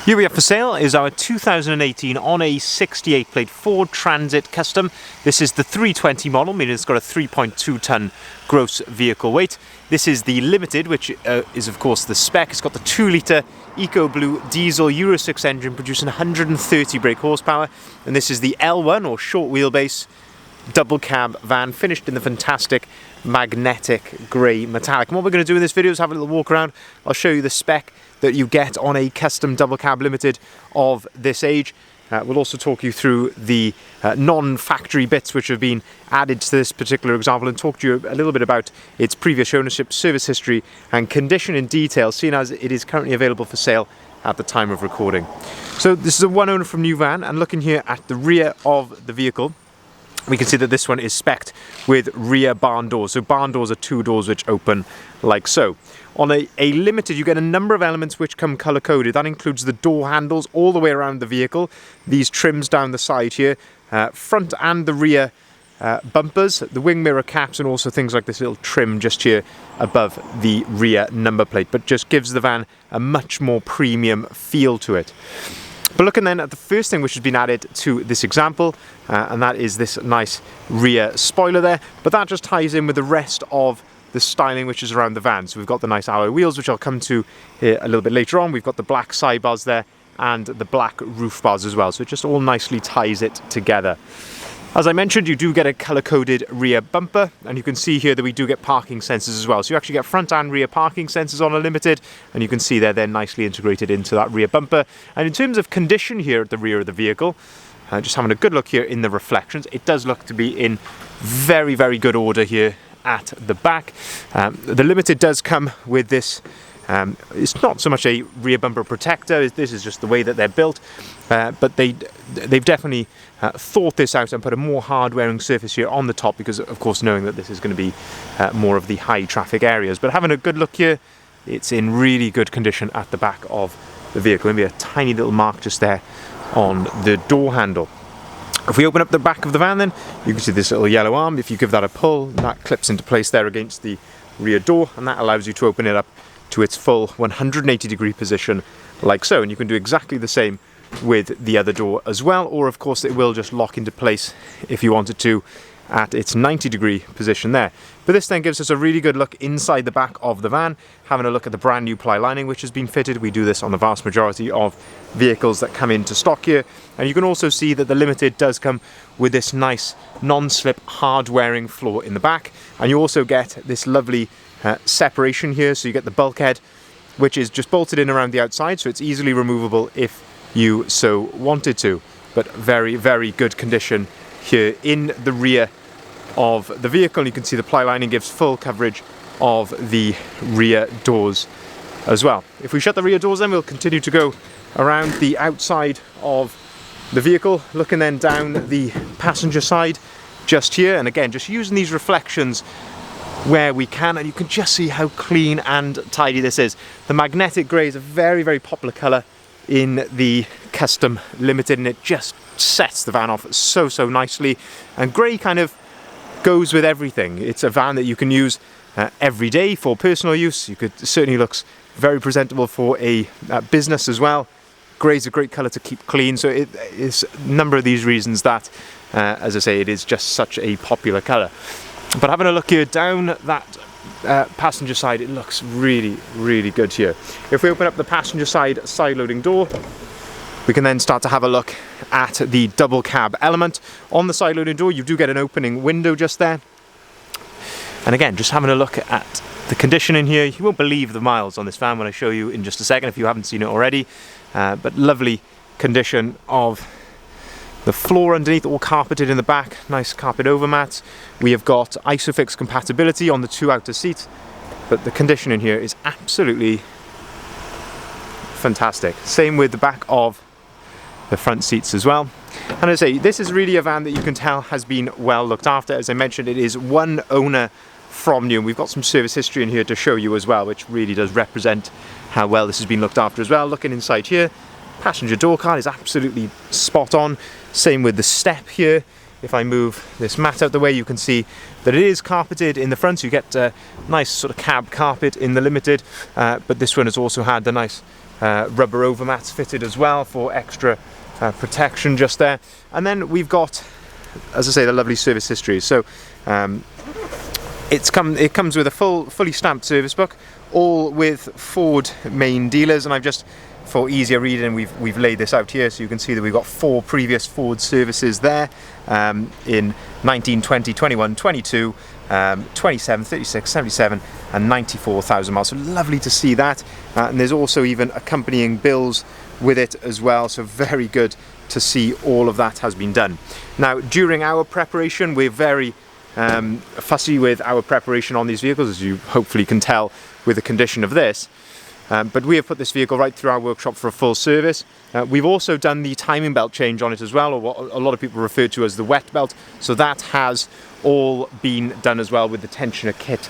Here we have for sale is our 2018 on a 68 plate Ford Transit Custom. This is the 320 model, meaning it's got a 3.2 ton gross vehicle weight. This is the Limited, which is of course the spec. It's got the 2 litre Eco Blue diesel Euro 6 engine producing 130 brake horsepower. And this is the L1 or short wheelbase double cab van, finished in the fantastic magnetic grey metallic. And what we're going to do in this video is have a little walk around. I'll show you the spec that you get on a custom double cab Limited of this age. We'll also talk you through the non-factory bits which have been added to this particular example, and talk to you a little bit about its previous ownership, service history and condition in detail, seeing as it is currently available for sale at the time of recording. So this is a one owner from new van, and looking here at the rear of the vehicle, we can see that this one is spec'd with rear barn doors. So barn doors are 2 doors which open like so. On a Limited, you get a number of elements which come colour coded. That includes the door handles all the way around the vehicle, these trims down the side here, front and the rear bumpers, the wing mirror caps, and also things like this little trim just here above the rear number plate, but just gives the van a much more premium feel to it. But looking then at the first thing which has been added to this example, and that is this nice rear spoiler there, but that just ties in with the rest of the styling which is around the van. So we've got the nice alloy wheels, which I'll come to here a little bit later on. We've got the black sidebars there and the black roof bars as well. So it just all nicely ties it together. As I mentioned, you do get a colour-coded rear bumper, and you can see here that we do get parking sensors as well. So you actually get front and rear parking sensors on a Limited, and you can see they're nicely integrated into that rear bumper. And in terms of condition here at the rear of the vehicle, just having a good look here in the reflections, it does look to be in very, very good order here at the back. The Limited does come with this, it's not so much a rear bumper protector, this is just the way that they're built, but they've definitely thought this out and put a more hard-wearing surface here on the top, because of course knowing that this is going to be more of the high traffic areas. But having a good look here, it's in really good condition at the back of the vehicle. Maybe a tiny little mark just there on the door handle. If we open up the back of the van, then you can see this little yellow arm. If you give that a pull, that clips into place there against the rear door, and that allows you to open it up to its full 180-degree position like so. And you can do exactly the same with the other door as well, or of course it will just lock into place if you wanted to at its 90-degree position there. But this then gives us a really good look inside the back of the van, having a look at the brand new ply lining which has been fitted. We do this on the vast majority of vehicles that come into stock here. And you can also see that the Limited does come with this nice non-slip hard-wearing floor in the back, and you also get this lovely separation here. So you get the bulkhead, which is just bolted in around the outside, so it's easily removable if you so wanted to. But very, very good condition here in the rear of the vehicle. You can see the ply lining gives full coverage of the rear doors as well. If we shut the rear doors, then we'll continue to go around the outside of the vehicle, looking then down the passenger side just here, and again just using these reflections where we can, and you can just see how clean and tidy this is. The magnetic grey is a very, very popular colour in the custom Limited, and it just sets the van off so nicely. And grey kind of goes with everything. It's a van that you can use every day for personal use. You could certainly looks very presentable for a business as well. Grey is a great colour to keep clean, so it is a number of these reasons that, as I say, it is just such a popular colour. But having a look here down that passenger side, it looks really, really good here. If we open up the passenger side side-loading door, we can then start to have a look at the double cab element. On the side-loading door, you do get an opening window just there. And again, just having a look at the condition in here, you won't believe the miles on this van when I show you in just a second if you haven't seen it already. But lovely condition of the floor underneath, all carpeted in the back, nice carpet overmats. We have got Isofix compatibility on the 2 outer seats, but the condition in here is absolutely fantastic. Same with the back of the front seats as well. And as I say, this is really a van that you can tell has been well looked after. As I mentioned, it is one owner from new, and we've got some service history in here to show you as well, which really does represent how well this has been looked after as well. Looking inside here, passenger door card is absolutely spot on. Same with the step here. If I move this mat out the way, you can see that it is carpeted in the front, so you get a nice sort of cab carpet in the Limited, but this one has also had the nice rubber overmats fitted as well for extra protection just there. And then we've got, as I say, the lovely service history. So it comes with a fully stamped service book, all with Ford main dealers, and I've just, for easier reading, we've laid this out here so you can see that we've got 4 previous Ford services there in 19, 20, 21, 22, 27, 36, 77 and 94,000 miles. So lovely to see that, and there's also even accompanying bills with it as well, so very good to see all of that has been done. Now during our preparation, we're very fussy with our preparation on these vehicles, as you hopefully can tell with the condition of this. But we have put this vehicle right through our workshop for a full service. We've also done the timing belt change on it as well, or what a lot of people refer to as the wet belt. So that has all been done as well with the tensioner kit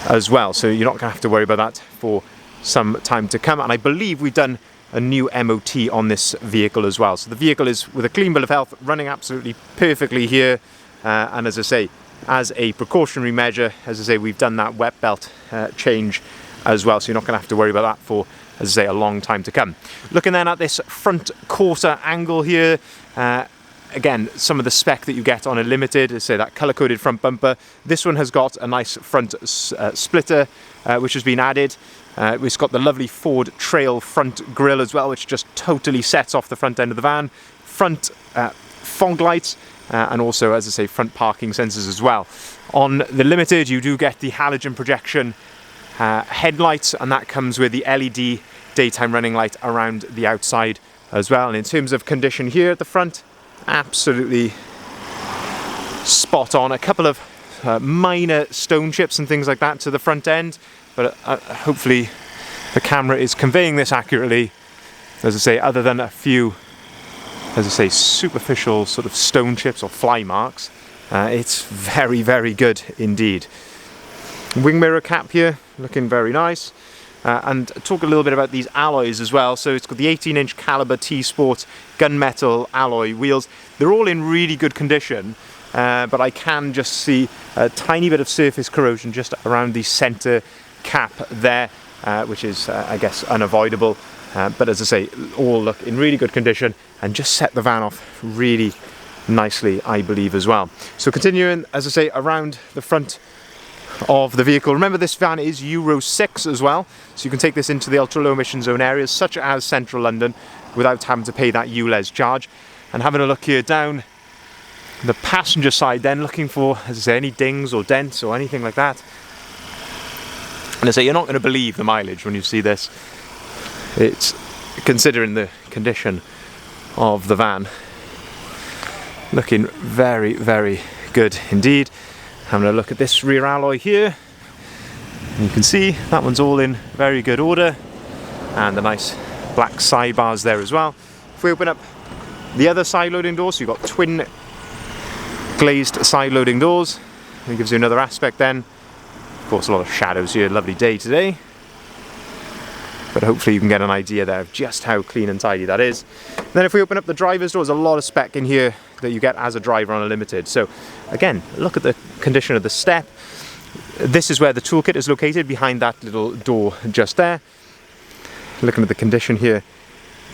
as well. So you're not going to have to worry about that for some time to come. And I believe we've done a new MOT on this vehicle as well. So the vehicle is with a clean bill of health, running absolutely perfectly here. And as I say, as a precautionary measure, as I say, we've done that wet belt change as well, so you're not going to have to worry about that for, as I say, a long time to come. Looking then at this front quarter angle here, again, some of the spec that you get on a Limited is, say, that colour-coded front bumper. This one has got a nice front splitter which has been added. It's got the lovely Ford Trail front grille as well, which just totally sets off the front end of the van. Front fog lights, and also, as I say, front parking sensors as well. On the Limited, you do get the halogen projection headlights, and that comes with the LED daytime running light around the outside as well. And in terms of condition here at the front, absolutely spot on. A couple of minor stone chips and things like that to the front end, but hopefully the camera is conveying this accurately. As I say, other than a few, as I say, superficial sort of stone chips or fly marks, it's very, very good indeed. Wing mirror cap here, looking very nice. And talk a little bit about these alloys as well. So it's got the 18-inch caliber T-Sport gunmetal alloy wheels. They're all in really good condition, but I can just see a tiny bit of surface corrosion just around the center cap there, which is, I guess, unavoidable. But as I say, all look in really good condition and just set the van off really nicely, I believe, as well. So continuing, as I say, around the front of the vehicle. Remember, this van is Euro 6 as well, so you can take this into the ultra low emission zone areas such as central London without having to pay that ULEZ charge. And having a look here down the passenger side then, looking for, as I say, any dings or dents or anything like that. And I say, you're not going to believe the mileage when you see this. It's, considering the condition of the van, looking very, very good indeed. Having a look at this rear alloy here, and you can see that one's all in very good order, and the nice black sidebars there as well. If we open up the other side loading doors, so you've got twin glazed side loading doors. It gives you another aspect then. Of course, a lot of shadows here, lovely day today, but hopefully you can get an idea there of just how clean and tidy that is. And then if we open up the driver's door, there's a lot of spec in here that you get as a driver on a Limited. So again, look at the condition of the step. This is where the toolkit is located, behind that little door just there. Looking at the condition here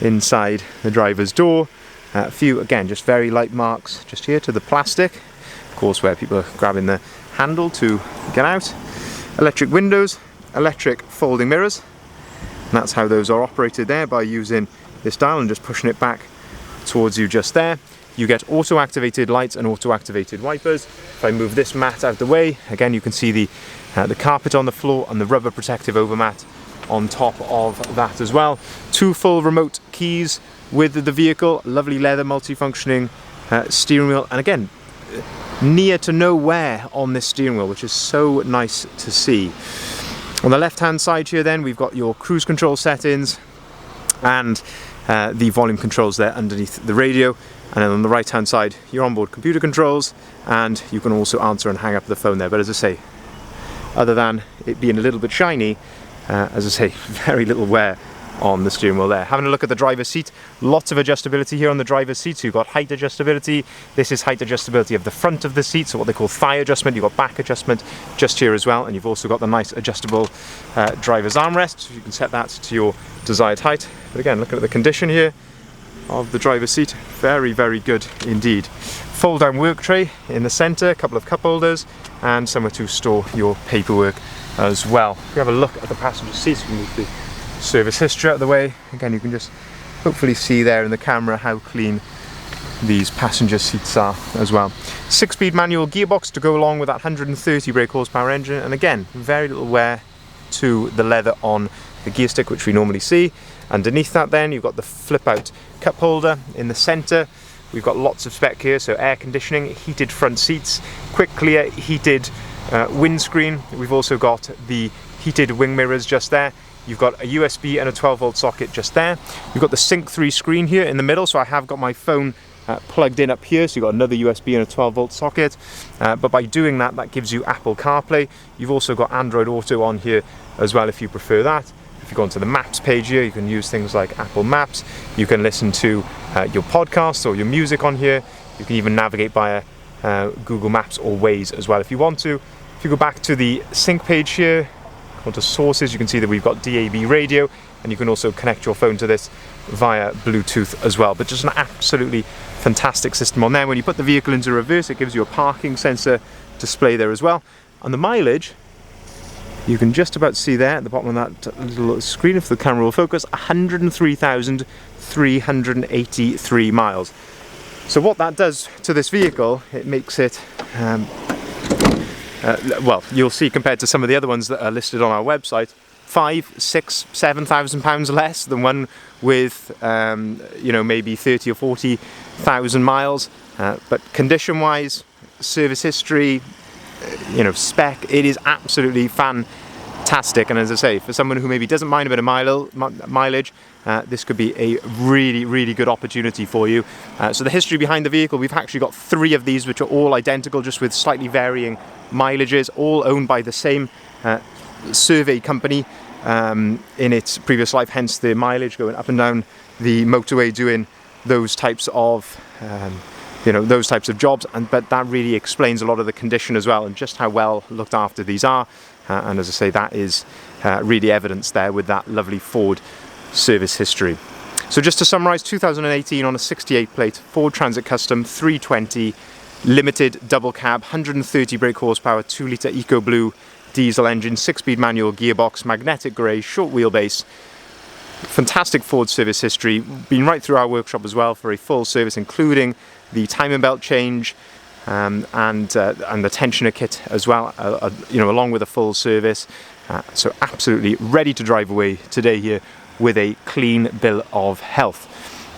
inside the driver's door. A few, again, just very light marks just here to the plastic. Of course, where people are grabbing the handle to get out. Electric windows, electric folding mirrors. And that's how those are operated there, by using this dial and just pushing it back towards you just there. You get auto-activated lights and auto-activated wipers. If I move this mat out of the way, again you can see the carpet on the floor and the rubber protective overmat on top of that as well. 2 full remote keys with the vehicle, lovely leather multifunctioning steering wheel, and again, near to no wear on this steering wheel, which is so nice to see. On the left hand side here then, we've got your cruise control settings and the volume controls there underneath the radio. And then on the right hand side, your onboard computer controls, and you can also answer and hang up the phone there. But as I say, other than it being a little bit shiny, as I say, very little wear on the steering wheel there. Having a look at the driver's seat, lots of adjustability here on the driver's seat. So you've got height adjustability. This is height adjustability of the front of the seat, so what they call thigh adjustment. You've got back adjustment just here as well, and you've also got the nice adjustable driver's armrest, so you can set that to your desired height. But again, looking at the condition here of the driver's seat, very, very good indeed. Fold down work tray in the centre, a couple of cup holders, and somewhere to store your paperwork as well. If you have a look at the passenger seats, we move the service history out of the way. Again, you can just hopefully see there in the camera how clean these passenger seats are as well. 6-speed manual gearbox to go along with that 130 brake horsepower engine, and again, very little wear to the leather on the gear stick, which we normally see. Underneath that then, you've got the flip out cup holder in the centre. We've got lots of spec here, so air conditioning, heated front seats, quick clear heated windscreen. We've also got the heated wing mirrors just there. You've got a USB and a 12-volt socket just there. You've got the Sync 3 screen here in the middle, so I have got my phone plugged in up here, so you've got another USB and a 12-volt socket. But by doing that, that gives you Apple CarPlay. You've also got Android Auto on here as well if you prefer that. If you go onto the Maps page here, you can use things like Apple Maps. You can listen to your podcasts or your music on here. You can even navigate via Google Maps or Waze as well if you want to. If you go back to the Sync page here, onto sources, you can see that we've got DAB radio, and you can also connect your phone to this via Bluetooth as well. But just an absolutely fantastic system on there. When you put the vehicle into reverse, it gives you a parking sensor display there as well. And the mileage, you can just about see there at the bottom of that little screen, if the camera will focus, 103,383 miles. So what that does to this vehicle, it makes it well, you'll see compared to some of the other ones that are listed on our website, 5,000, 6,000, 7,000 pounds less than one with you know, maybe 30 or 40,000 miles. But condition wise, service history, you know, spec, it is absolutely fantastic. And as I say, for someone who maybe doesn't mind a bit of mileage, this could be a really, really good opportunity for you. So the history behind the vehicle, we've actually got 3 of these which are all identical, just with slightly varying mileages, all owned by the same survey company in its previous life, hence the mileage going up and down the motorway doing those types of you know, those types of jobs. But that really explains a lot of the condition as well, and just how well looked after these are. And as I say, that is really evidenced there with that lovely Ford service history. So just to summarise, 2018 on a 68 plate Ford Transit Custom 320 Limited Doublecab, 130 brake horsepower, 2-litre Eco Blue diesel engine, 6-speed manual gearbox, magnetic grey, short wheelbase. Fantastic Ford service history. Been right through our workshop as well for a full service, including the timing belt change and the tensioner kit as well, you know, along with a full service. So absolutely ready to drive away today here with a clean bill of health.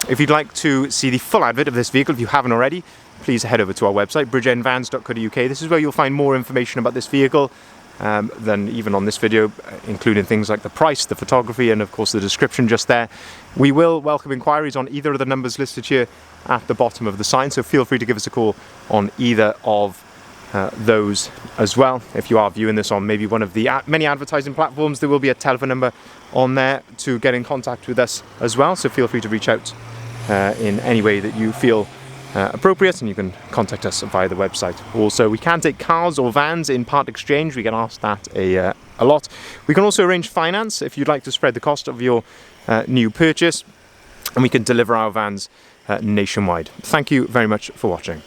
If you'd like to see the full advert of this vehicle, if you haven't already, please head over to our website, bridgeendvans.co.uk. This is where you'll find more information about this vehicle than even on this video, including things like the price, the photography, and of course the description just there. We will welcome inquiries on either of the numbers listed here at the bottom of the sign, so feel free to give us a call on either of those as well. If you are viewing this on maybe one of the many advertising platforms, there will be a telephone number on there to get in contact with us as well, so feel free to reach out in any way that you feel appropriate, and you can contact us via the website. Also, we can take cars or vans in part exchange. We get asked that a lot. We can also arrange finance if you'd like to spread the cost of your new purchase, and we can deliver our vans nationwide. Thank you very much for watching.